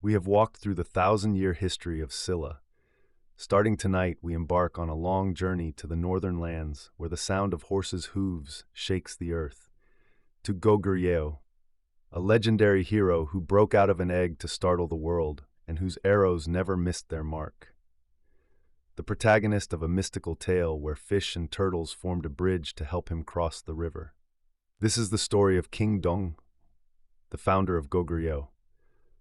We have walked through the thousand-year history of Silla. Starting tonight, we embark on a long journey to the northern lands where the sound of horses' hooves shakes the earth. To Goguryeo, a legendary hero who broke out of an egg to startle the world and whose arrows never missed their mark. The protagonist of a mystical tale where fish and turtles formed a bridge to help him cross the river. This is the story of King Dong, the founder of Goguryeo.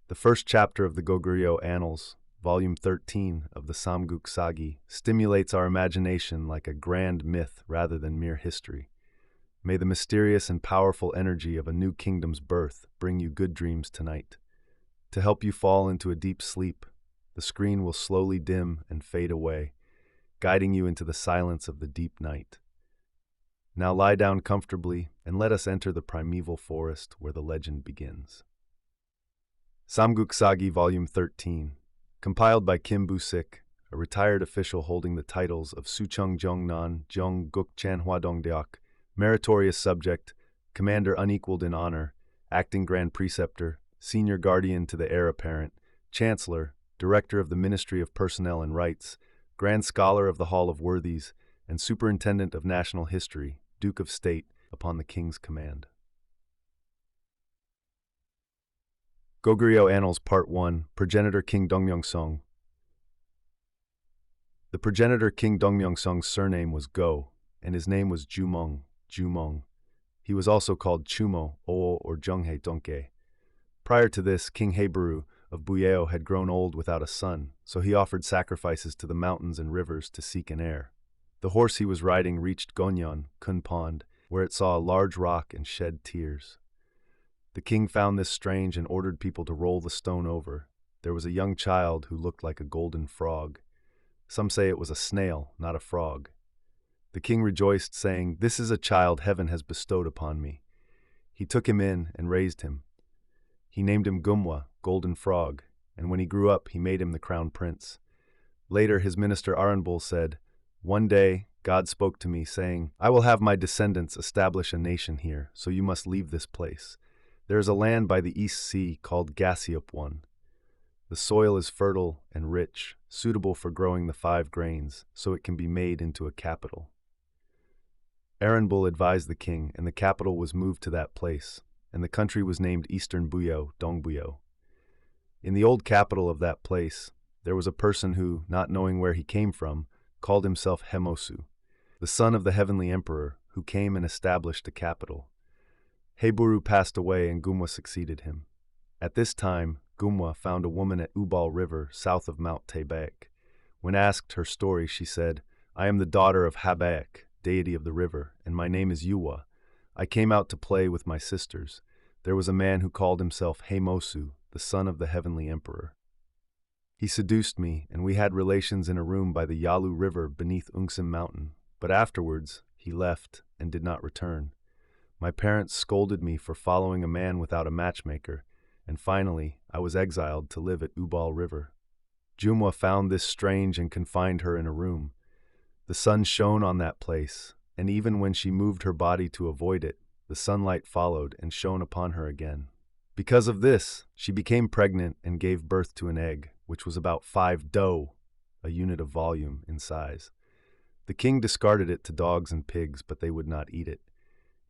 The first chapter of the Goguryeo Annals, Volume 13 of the Samguk Sagi, stimulates our imagination like a grand myth rather than mere history. May the mysterious and powerful energy of a new kingdom's birth bring you good dreams tonight. To help you fall into a deep sleep, the screen will slowly dim and fade away, guiding you into the silence of the deep night. Now lie down comfortably and let us enter the primeval forest where the legend begins. Samguk Sagi Volume 13, compiled by Kim Bu-sik, a retired official holding the titles of Sucheong Jongnan Jong Guk Chanhwadongdeok, Meritorious Subject, Commander Unequaled in Honor, Acting Grand Preceptor, Senior Guardian to the Heir Apparent, Chancellor, Director of the Ministry of Personnel and Rights, Grand Scholar of the Hall of Worthies, and Superintendent of National History, Duke of State, upon the King's command. Goguryeo Annals Part 1, Progenitor King Dongmyeongseong. The progenitor King Dongmyeongseong's surname was Go, and his name was Jumong. He was also called Chumo, Oo, or Junghae Donke. Prior to this, King Haebaru of Buyeo had grown old without a son, so he offered sacrifices to the mountains and rivers to seek an heir. The horse he was riding reached Gonyeon, Kun Pond, where it saw a large rock and shed tears. The king found this strange and ordered people to roll the stone over. There was a young child who looked like a golden frog. Some say it was a snail, not a frog. The king rejoiced, saying, "This is a child heaven has bestowed upon me." He took him in and raised him. He named him Gumwa, Golden Frog, and when he grew up, he made him the crown prince. Later, his minister Aranbul said, "One day, God spoke to me, saying, I will have my descendants establish a nation here, so you must leave this place. There is a land by the East Sea called Ep.1. The soil is fertile and rich, suitable for growing the 5 grains, so it can be made into a capital." Aranbul advised the king, and the capital was moved to that place, and the country was named Eastern Buyeo, Dongbuyeo. In the old capital of that place, there was a person who, not knowing where he came from, called himself Hemosu, the son of the heavenly emperor, who came and established a capital. Haebaru passed away and Gumwa succeeded him. At this time, Gumwa found a woman at Ubal River, south of Mount Taebaek. When asked her story, she said, "I am the daughter of Habaek, deity of the river, and my name is Yuwa. I came out to play with my sisters. There was a man who called himself Hemosu, the son of the heavenly emperor. He seduced me, and we had relations in a room by the Yalu River beneath Ungsim Mountain, but afterwards he left and did not return. My parents scolded me for following a man without a matchmaker, and finally I was exiled to live at Ubal River. Jumwa found this strange and confined her in a room. The sun shone on that place, and even when she moved her body to avoid it, the sunlight followed and shone upon her again. Because of this, she became pregnant and gave birth to an egg, which was about 5 do, a unit of volume in size. The king discarded it to dogs and pigs, but they would not eat it.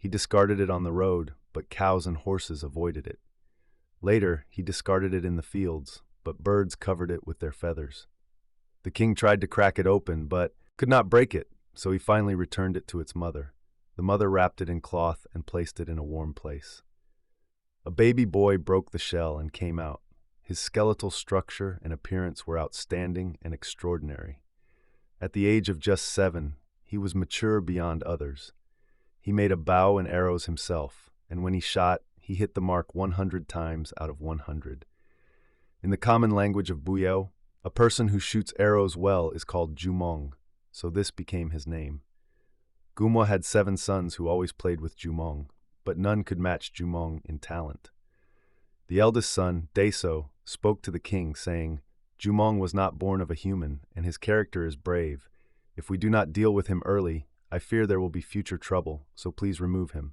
He discarded it on the road, but cows and horses avoided it. Later, he discarded it in the fields, but birds covered it with their feathers. The king tried to crack it open, but could not break it, so he finally returned it to its mother. The mother wrapped it in cloth and placed it in a warm place. A baby boy broke the shell and came out. His skeletal structure and appearance were outstanding and extraordinary. At the age of just 7, he was mature beyond others. He made a bow and arrows himself, and when he shot, he hit the mark 100 times out of 100. In the common language of Buyeo, a person who shoots arrows well is called Jumong, so this became his name. Gumwa had 7 sons who always played with Jumong, but none could match Jumong in talent. The eldest son, Daeso, spoke to the king, saying, "Jumong was not born of a human, and his character is brave. If we do not deal with him early, I fear there will be future trouble, so please remove him."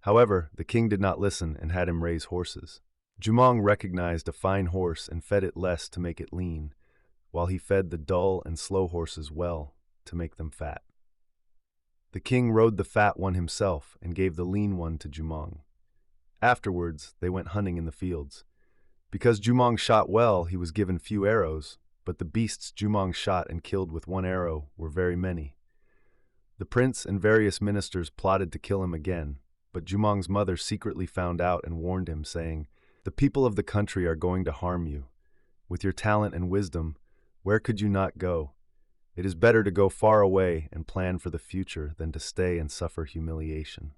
However, the king did not listen and had him raise horses. Jumong recognized a fine horse and fed it less to make it lean, while he fed the dull and slow horses well to make them fat. The king rode the fat one himself and gave the lean one to Jumong. Afterwards, they went hunting in the fields. Because Jumong shot well, he was given few arrows, but the beasts Jumong shot and killed with one arrow were very many. The prince and various ministers plotted to kill him again, but Jumong's mother secretly found out and warned him, saying, "The people of the country are going to harm you. With your talent and wisdom, where could you not go? It is better to go far away and plan for the future than to stay and suffer humiliation."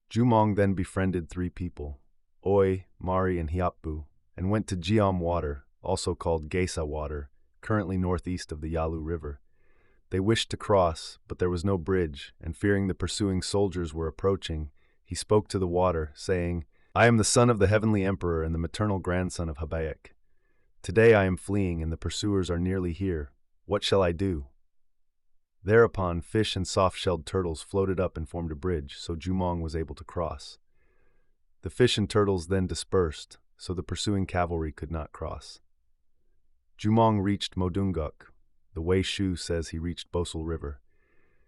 Jumong then befriended 3 people, Oi, Mari, and Hyapbu, and went to Jeom Water, also called Gesa Water, currently northeast of the Yalu River. They wished to cross, but there was no bridge, and fearing the pursuing soldiers were approaching, he spoke to the water, saying, "I am the son of the heavenly emperor and the maternal grandson of Habaek. Today I am fleeing, and the pursuers are nearly here. What shall I do?" Thereupon, fish and soft-shelled turtles floated up and formed a bridge, so Jumong was able to cross. The fish and turtles then dispersed, so the pursuing cavalry could not cross. Jumong reached Modunguk. The Wei Shu says he reached Bosul River.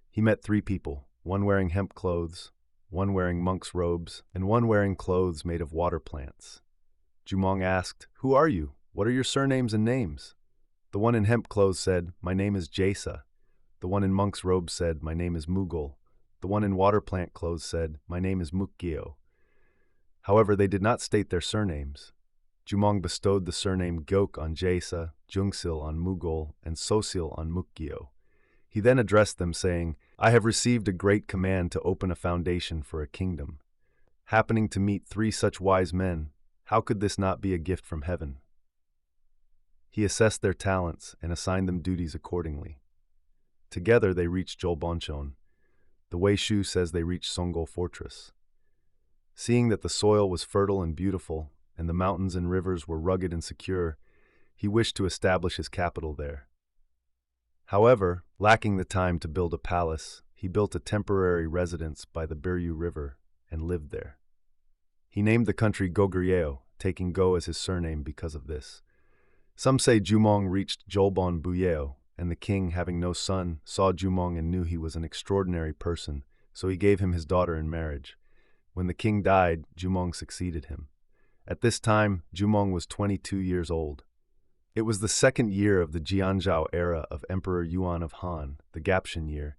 He met 3 people, one wearing hemp clothes, one wearing monk's robes, and one wearing clothes made of water plants. Jumong asked, "Who are you? What are your surnames and names?" The one in hemp clothes said, "My name is Jasa." The one in monk's robes said, "My name is Mugol." The one in water plant clothes said, "My name is Mukgyo." However, they did not state their surnames. Jumong bestowed the surname Gok on Jasa, Jungsil on Mugol, and Sosil on Mukgyo. He then addressed them, saying, "I have received a great command to open a foundation for a kingdom. Happening to meet 3 such wise men, how could this not be a gift from heaven?" He assessed their talents and assigned them duties accordingly. Together they reached Jolbonchon. The Wei Shu says they reached Songgol Fortress. Seeing that the soil was fertile and beautiful, and the mountains and rivers were rugged and secure, he wished to establish his capital there. However, lacking the time to build a palace, he built a temporary residence by the Biryu River and lived there. He named the country Goguryeo, taking Go as his surname because of this. Some say Jumong reached Jolbon Buyeo, and the king, having no son, saw Jumong and knew he was an extraordinary person, so he gave him his daughter in marriage. When the king died, Jumong succeeded him. At this time, Jumong was 22 years old. It was the 2nd year of the Jianzhao era of Emperor Yuan of Han, the Gaptian year,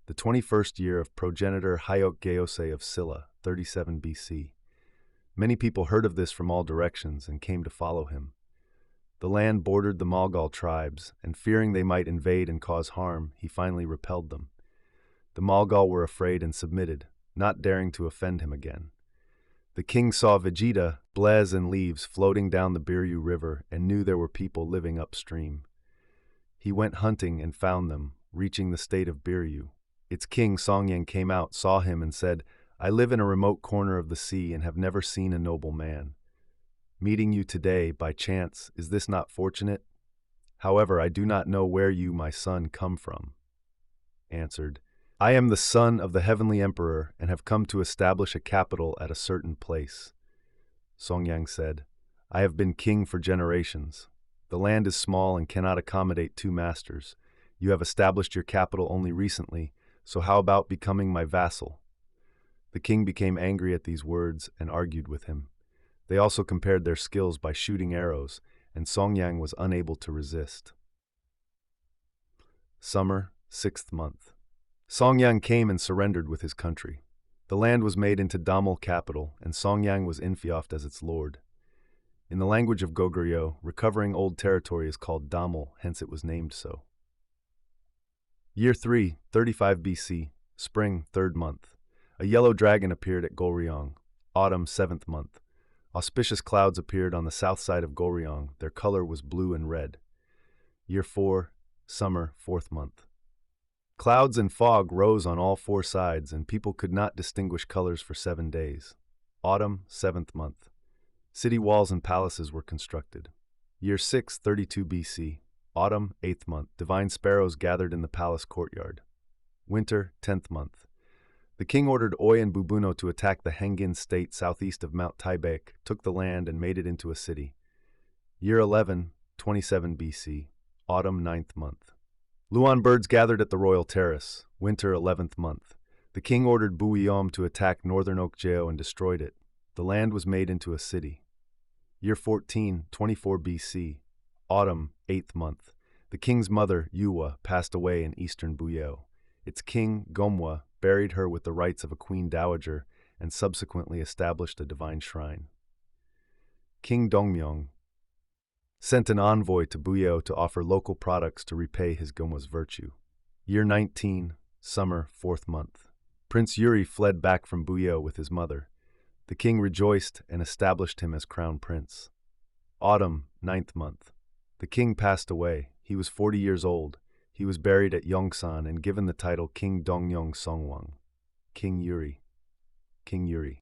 the 21st year of progenitor Hyok-geose of Silla, 37 BC. Many people heard of this from all directions and came to follow him. The land bordered the Malgal tribes, and fearing they might invade and cause harm, he finally repelled them. The Malgal were afraid and submitted, not daring to offend him again. The king saw Vegeta, Blaze, and leaves floating down the Biryu River and knew there were people living upstream. He went hunting and found them, reaching the state of Biryu. Its king, Songyang, came out, saw him, and said, "I live in a remote corner of the sea and have never seen a noble man. Meeting you today, by chance, is this not fortunate? However, I do not know where you, my son, come from." Answered, "I am the son of the heavenly emperor and have come to establish a capital at a certain place." Songyang said, "I have been king for generations. The land is small and cannot accommodate 2 masters. You have established your capital only recently, so how about becoming my vassal?" The king became angry at these words and argued with him. They also compared their skills by shooting arrows, and Songyang was unable to resist. Summer, 6th month. Songyang came and surrendered with his country. The land was made into Damol capital, and Songyang was Infiaft as its lord. In the language of Goguryeo, recovering old territory is called Damol, hence it was named so. Year 3, 35 BC, spring, 3rd month. A yellow dragon appeared at Goryong. Autumn, 7th month. Auspicious clouds appeared on the south side of Goryong. Their color was blue and red. Year 4, summer, 4th month. Clouds and fog rose on all 4 sides, and people could not distinguish colors for 7 days. Autumn, 7th month. City walls and palaces were constructed. Year 6, 32 BC. Autumn, 8th month. Divine sparrows gathered in the palace courtyard. Winter, 10th month. The king ordered Oi and Bubuno to attack the Hengin state southeast of Mount Taibek, took the land, and made it into a city. Year 11, 27 BC, autumn 9th month. Luan birds gathered at the royal terrace, winter 11th month. The king ordered Buiyom to attack northern Okjeo and destroyed it. The land was made into a city. Year 14, 24 BC, autumn 8th month. The king's mother, Yuwa, passed away in eastern Buyeo. Its king, Gomwa, buried her with the rights of a queen dowager and subsequently established a divine shrine. King Dongmyeong sent an envoy to Buyeo to offer local products to repay his Gomwa's virtue. Year 19, summer 4th month. Prince Yuri fled back from Buyeo with his mother. The king rejoiced and established him as crown prince. Autumn 9th month. The king passed away. He was 40 years old. He was buried at Yongsan and given the title King Dongmyeongseong. King Yuri. King Yuri.